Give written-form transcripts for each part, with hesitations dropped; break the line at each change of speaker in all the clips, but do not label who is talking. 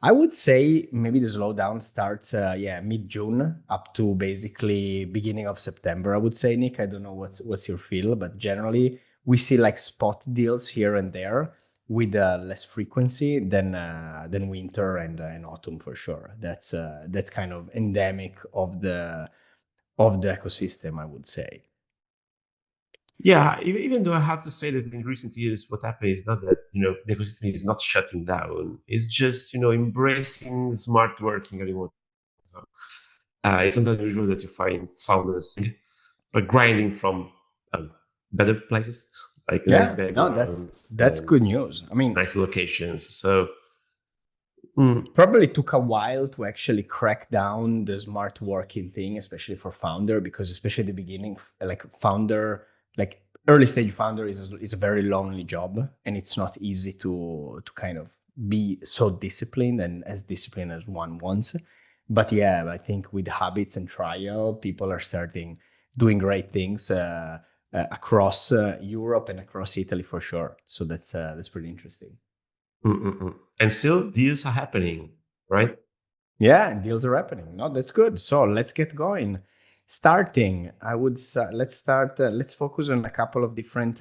I would say maybe the slowdown starts, mid-June up to basically beginning of September. I would say, Nick. I don't know what's your feel, but generally we see like spot deals here and there with less frequency than winter and autumn for sure. That's kind of endemic of the ecosystem, I would say.
Yeah, even though I have to say that in recent years, what happened is not that the ecosystem is not shutting down. It's just embracing smart working and remote. So it's not unusual that you find founders but grinding from um, better places, like nice
Yeah, no, that's
backgrounds
that's
and
good news. I mean,
nice locations. So mm,
probably took a while to actually crack down the smart working thing, especially for founder, because especially at the beginning, like founder, like early stage founder is a very lonely job, and it's not easy to kind of be so disciplined and as disciplined as one wants. But yeah, I think with habits and trial, people are starting doing great things across Europe and across Italy for sure. So that's pretty interesting.
and still deals are happening, right?
Yeah, deals are happening. No, that's good. So let's get going. Starting, let's start. Let's focus on a couple of different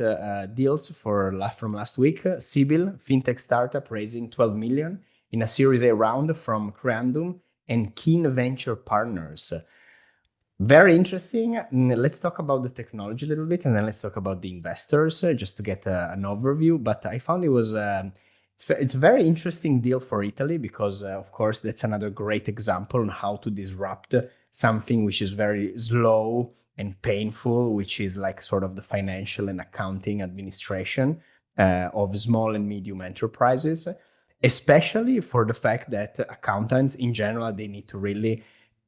deals from last week. Sibill, fintech startup, raising 12 million in a Series A round from Creandum and Keen Venture Partners. Very interesting. Let's talk about the technology a little bit, and then let's talk about the investors, just to get an overview. But I found it's a very interesting deal for Italy because, of course, that's another great example on how to disrupt something which is very slow and painful, which is like sort of the financial and accounting administration of small and medium enterprises, especially for the fact that accountants in general, they need to really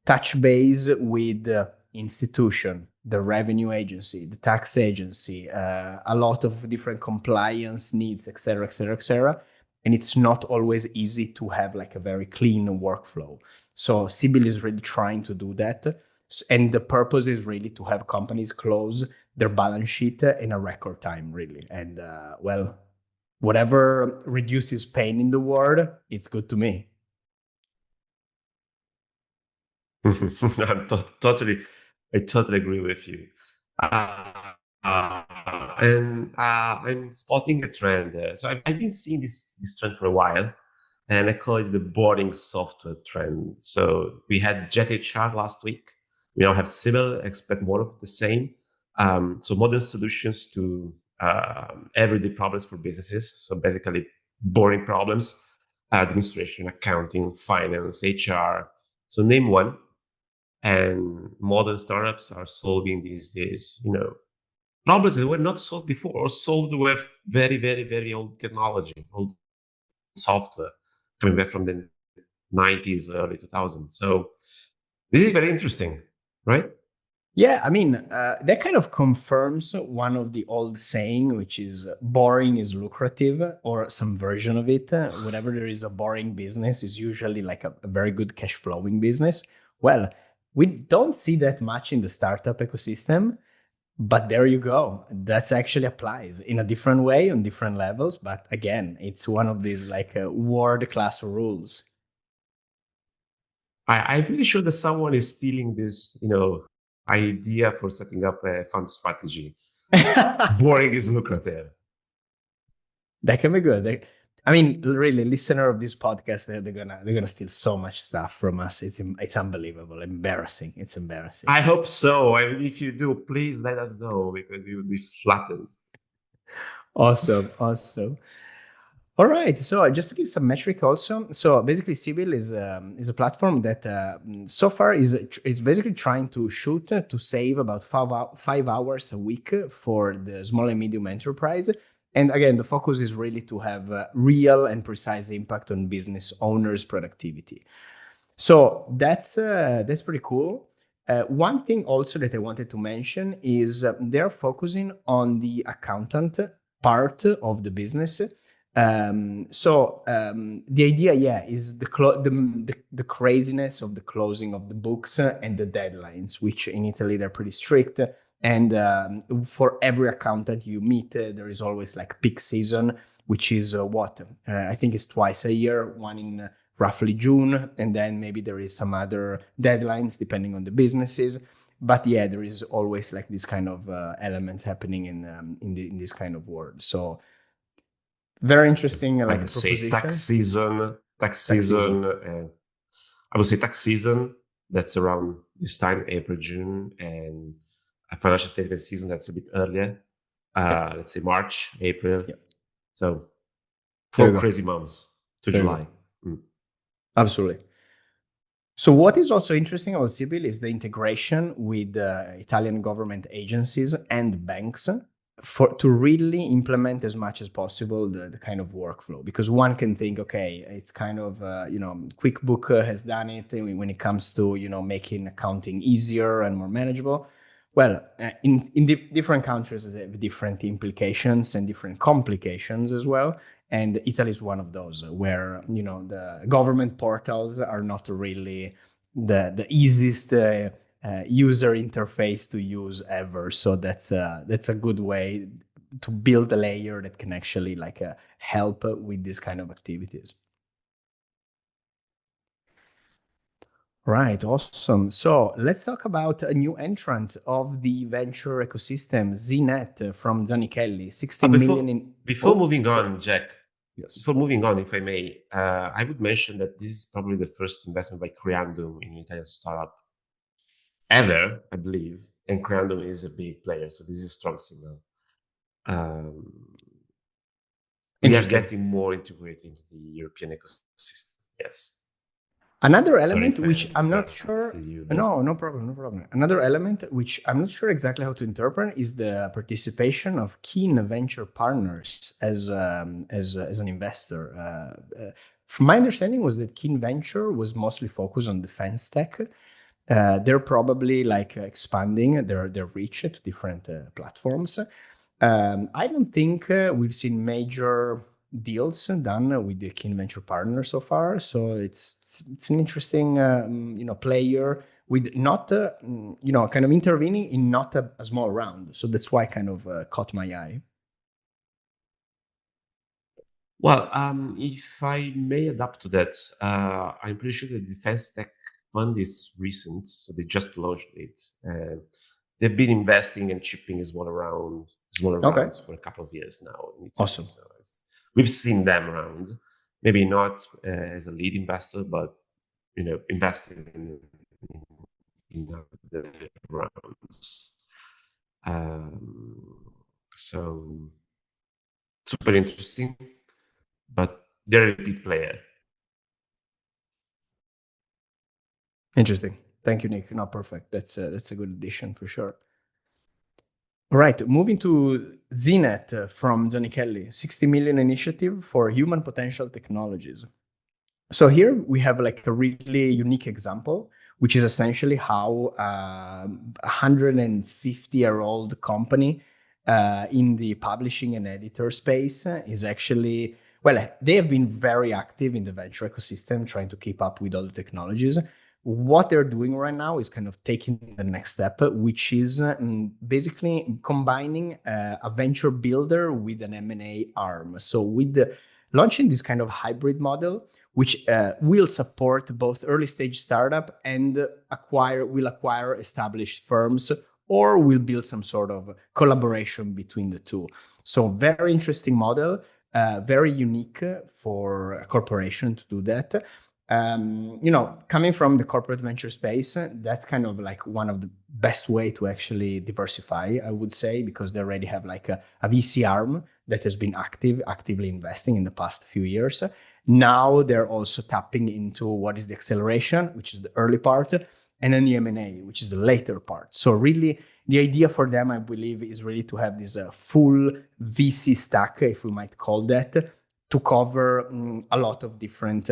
touch base with the institution, the revenue agency, the tax agency, a lot of different compliance needs, et cetera, et cetera, et cetera. And it's not always easy to have like a very clean workflow. So Sibyl is really trying to do that. And the purpose is really to have companies close their balance sheet in a record time, really. And whatever reduces pain in the world, it's good to me.
I totally agree with you. Uh, and I'm spotting a trend. So I've been seeing this trend for a while, and I call it the boring software trend. So we had Jet HR last week. We now have Sibyl. Expect more of the same. So modern solutions to everyday problems for businesses. So basically, boring problems: administration, accounting, finance, HR. So name one. And modern startups are solving these days, problems that were not solved before or solved with very, very, very old technology, old software coming back from the 90s, early 2000s. So this is very interesting, right?
Yeah, I mean, that kind of confirms one of the old saying, which is boring is lucrative, or some version of it. Whenever there is a boring business, is usually like a very good cash flowing business. Well, we don't see that much in the startup ecosystem, but there you go. That's actually applies in a different way on different levels. But again, it's one of these like world class rules.
I'm pretty sure that someone is stealing this, idea for setting up a fund strategy. Boring is lucrative.
That can be good. I mean, really, listener of this podcast, they're gonna steal so much stuff from us. It's unbelievable, embarrassing. It's embarrassing.
I hope so. I mean, if you do, please let us know because we would be flattered.
Awesome, awesome. All right. So just to give some metric also. So basically, Sibyl is a platform that so far is basically trying to shoot to save about 5 hours a week for the small and medium enterprise. And again, the focus is really to have real and precise impact on business owners' productivity. So that's pretty cool. One thing also that I wanted to mention is they're focusing on the accountant part of the business. The idea, yeah, is the craziness of the closing of the books and the deadlines, which in Italy they're pretty strict. And for every accountant you meet, there is always like peak season, which is I think it's twice a year, one in roughly June, and then maybe there is some other deadlines depending on the businesses. But yeah, there is always like this kind of elements happening in this kind of world. So very interesting,
I
like
would say tax
proposition.
season,
Tax season.
I would say tax season. That's around this time, April, June, and a financial statement season that's a bit earlier.
Yeah,
Let's say March, April.
yeah.
So
There you
4
go.
crazy months to
There you go.
July. Mm.
Absolutely. So what is also interesting about Sibyl is the integration with Italian government agencies and banks to really implement as much as possible the kind of workflow. Because one can think, okay, it's kind of QuickBook has done it when it comes to making accounting easier and more manageable. Well, in different countries, they have different implications and different complications as well. And Italy is one of those where the government portals are not really the easiest user interface to use ever. So that's a good way to build a layer that can actually like help with these kind of activities. Right, awesome. So let's talk about a new entrant of the venture ecosystem, ZNET from Zanichelli, 16 million in.
Before
Oh,
moving on, Jack,
yes.
before moving on, if I may, I would mention that this is probably the first investment by Creandum in an Italian startup ever, I believe. And Creandum is a big player, so this is a strong signal. Um, we are
Interesting.
getting more integrated into the European ecosystem. Yes.
Another
Sorry
element
if I
which I'm not
interrupted
sure,
you, but
no, no problem, no problem. Another element which I'm not sure exactly how to interpret is the participation of Keen Venture Partners as an investor. From my understanding was that Keen Venture was mostly focused on defense tech. They're probably like expanding their reach to different platforms. I don't think we've seen major deals done with the Keen Venture Partner so far. So it's an interesting player with not kind of intervening in not a small round. So that's why kind of caught my eye.
well, if I may adapt to that, I'm pretty sure the defense tech fund is recent, so they just launched it. They've been investing and chipping smaller
Okay,
rounds for a couple of years now in Italy.
awesome,
So we've seen them around, maybe not as a lead investor, but investing in other rounds. Um, so super interesting, but they're a big player.
interesting. Thank you, Nick. No, perfect. That's a good addition for sure. All right, moving to ZNet from Zanichelli, 60 million initiative for human potential technologies. So here we have like a really unique example, which is essentially how a 150-year-old company in the publishing and editor space is actually, well, they have been very active in the venture ecosystem, trying to keep up with all the technologies. What they're doing right now is kind of taking the next step, which is basically combining a venture builder with an M&A arm. So with launching this kind of hybrid model, which will support both early stage startup and will acquire established firms, or will build some sort of collaboration between the two. So very interesting model, very unique for a corporation to do that. Coming from the corporate venture space, that's kind of like one of the best way to actually diversify, I would say, because they already have like a VC arm that has been actively investing in the past few years. Now they're also tapping into what is the acceleration, which is the early part, and then the M&A, which is the later part. So really, the idea for them, I believe, is really to have this full VC stack, if we might call that, to cover a lot of different,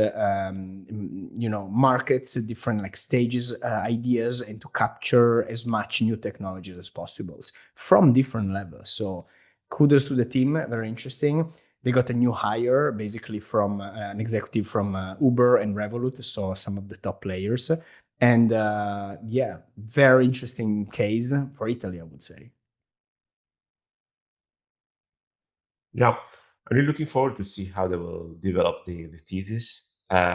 markets, different like stages, ideas, and to capture as much new technologies as possible from different levels. So kudos to the team, very interesting. They got a new hire, basically from an executive from Uber and Revolut, so some of the top players. And yeah, very interesting case for Italy, I would say.
Yeah, I'm really looking forward to see how they will develop the thesis.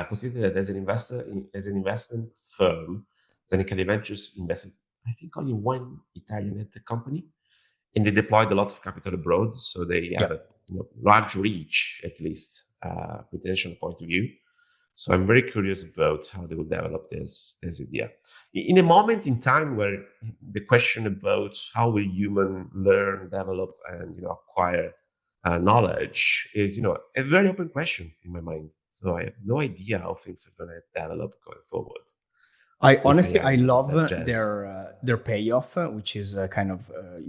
consider that as an investor, as an investment firm, Zanichelli Ventures invested, I think, only one Italian tech company, and they deployed a lot of capital abroad, so they have a large reach, at least potential point of view. So I'm very curious about how they will develop this idea. In a moment in time where the question about how will human learn, develop, and acquire knowledge is a very open question in my mind. So I have no idea how things are going to develop going forward.
I
If
honestly, I
AI
love
jazz.
their payoff, which is kind of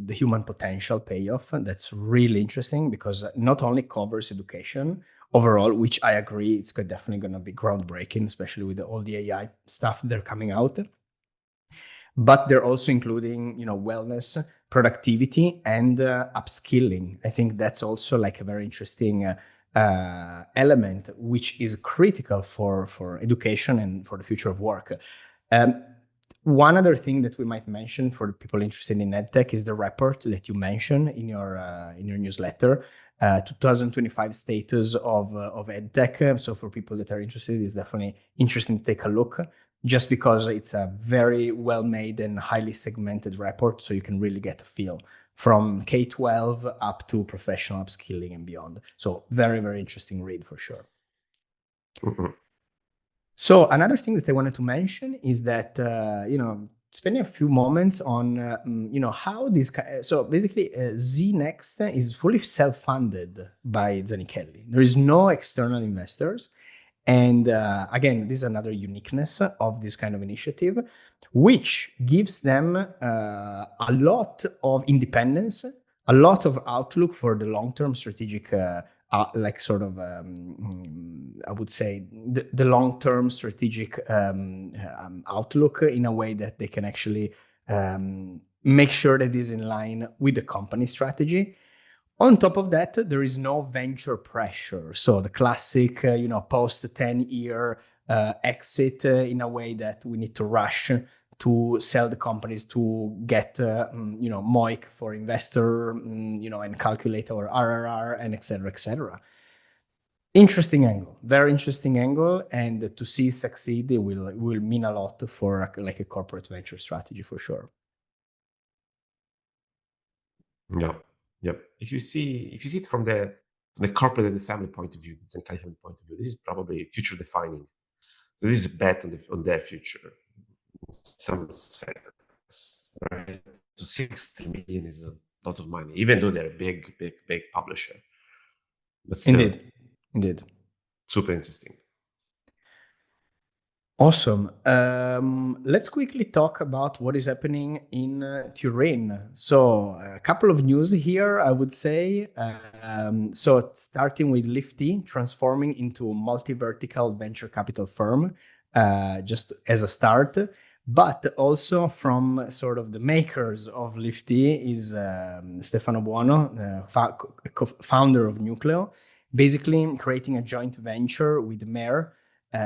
the human potential payoff. That's really interesting because not only covers education overall, which I agree, it's definitely going to be groundbreaking, especially with all the AI stuff they're coming out. But they're also including, wellness, productivity, and upskilling. I think that's also like a very interesting element, which is critical for education and for the future of work. One other thing that we might mention for the people interested in EdTech is the report that you mentioned in your newsletter, 2025 status of EdTech. So for people that are interested, it's definitely interesting to take a look, just because it's a very well made and highly segmented report, so you can really get a feel from K-12 up to professional upskilling and beyond. So very, very interesting read for sure.
Mm-hmm.
So another thing that I wanted to mention is that, spending a few moments on, how this, so basically ZNEXT is fully self-funded by Zanichelli. There is no external investors. And again, this is another uniqueness of this kind of initiative, which gives them a lot of independence, a lot of outlook for the long-term strategic I would say the long-term strategic outlook, in a way that they can actually make sure that it is in line with the company strategy. On top of that, there is no venture pressure. So the classic, post 10-year exit, in a way that we need to rush to sell the companies to get, MOIC for investor, and calculate our RRR and et cetera, et cetera. Interesting angle, very interesting angle, and to see succeed, it will mean a lot for a corporate venture strategy for sure.
Yeah, yeah. If you see it from the corporate and the family point of view, the Zanichelli family point of view, this is probably future defining. So this is a bet on their future. Some sense, right? So 60 million is a lot of money, even though they're a big publisher. But still,
Indeed.
super interesting.
Awesome. Let's quickly talk about what is happening in Turin. So a couple of news here, I would say. So starting with LIFTT, transforming into a multi-vertical venture capital firm, just as a start. But also from sort of the makers of LIFTT is Stefano Buono, founder of Nucleo, basically creating a joint venture with Mer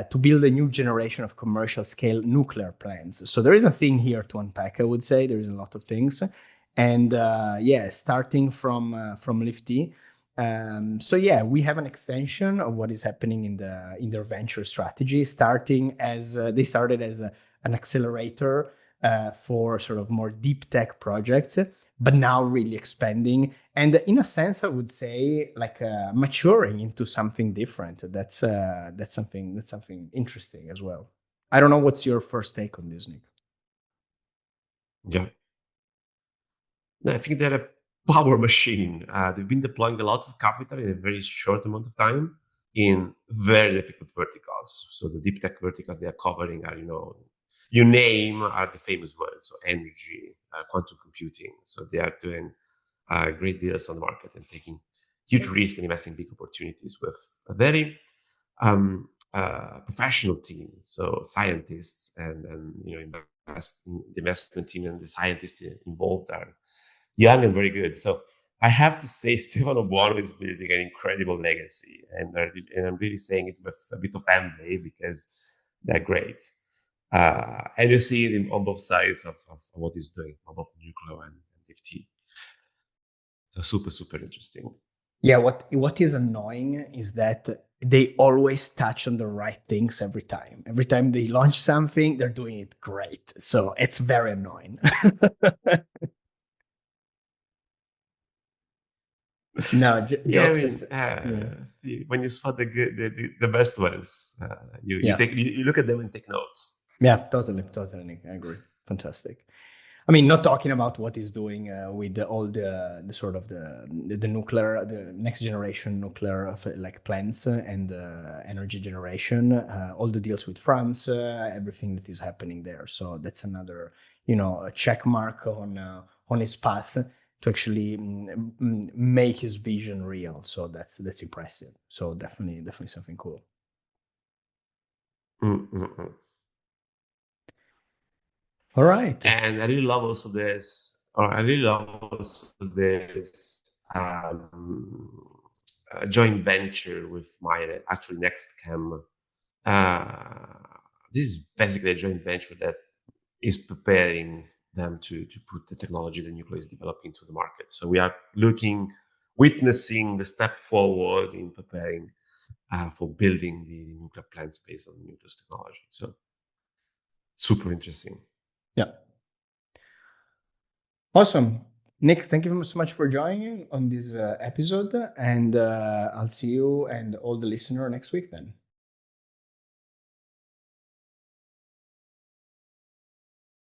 to build a new generation of commercial scale nuclear plants. So there is a thing here to unpack, I would say. There is a lot of things. And starting from LIFTT. We have an extension of what is happening in their venture strategy, starting as they started as an accelerator for sort of more deep tech projects, but now really expanding and in a sense, I would say maturing into something different. That's something interesting as well. I don't know what's your first take on this, Nick.
Yeah, no, I think they're a power machine. They've been deploying a lot of capital in a very short amount of time in very difficult verticals. So the deep tech verticals they are covering are, you name are the famous ones. So energy, quantum computing. So they are doing great deals on the market and taking huge risk and investing big opportunities with a very professional team. So scientists and the investment team and the scientists involved are young and very good. So I have to say, Stefano Buono is building an incredible legacy, and I'm really saying it with a bit of envy because they're great. And you see it on both sides of what he's doing, on both Nucleo and LIFTT. So super, super interesting.
Yeah, what is annoying is that they always touch on the right things every time. Every time they launch something, they're doing it great. So it's very annoying. No,
Yeah, I
jokes
mean,
is yeah.
when you spot the best ones, you
Yeah.
take you look at them and take notes.
Yeah, totally, Nick. I agree. Fantastic. I mean, not talking about what he's doing with all the sort of the nuclear, the next generation nuclear of like plants and energy generation, all the deals with France, everything that is happening there. So that's another, a check mark on his path to actually make his vision real. So that's impressive. So definitely something cool.
Mm, mm, mm.
All right.
And I really love also this, or I really love also this joint venture with my actually next cam. Uh, this is basically a joint venture that is preparing them to put the technology the nuclear is developing to the market. So we are witnessing the step forward in preparing for building the nuclear plants based on nuclear technology. So super interesting.
Yeah. Awesome. Nick, thank you so much for joining on this episode. And I'll see you and all the listener next week then.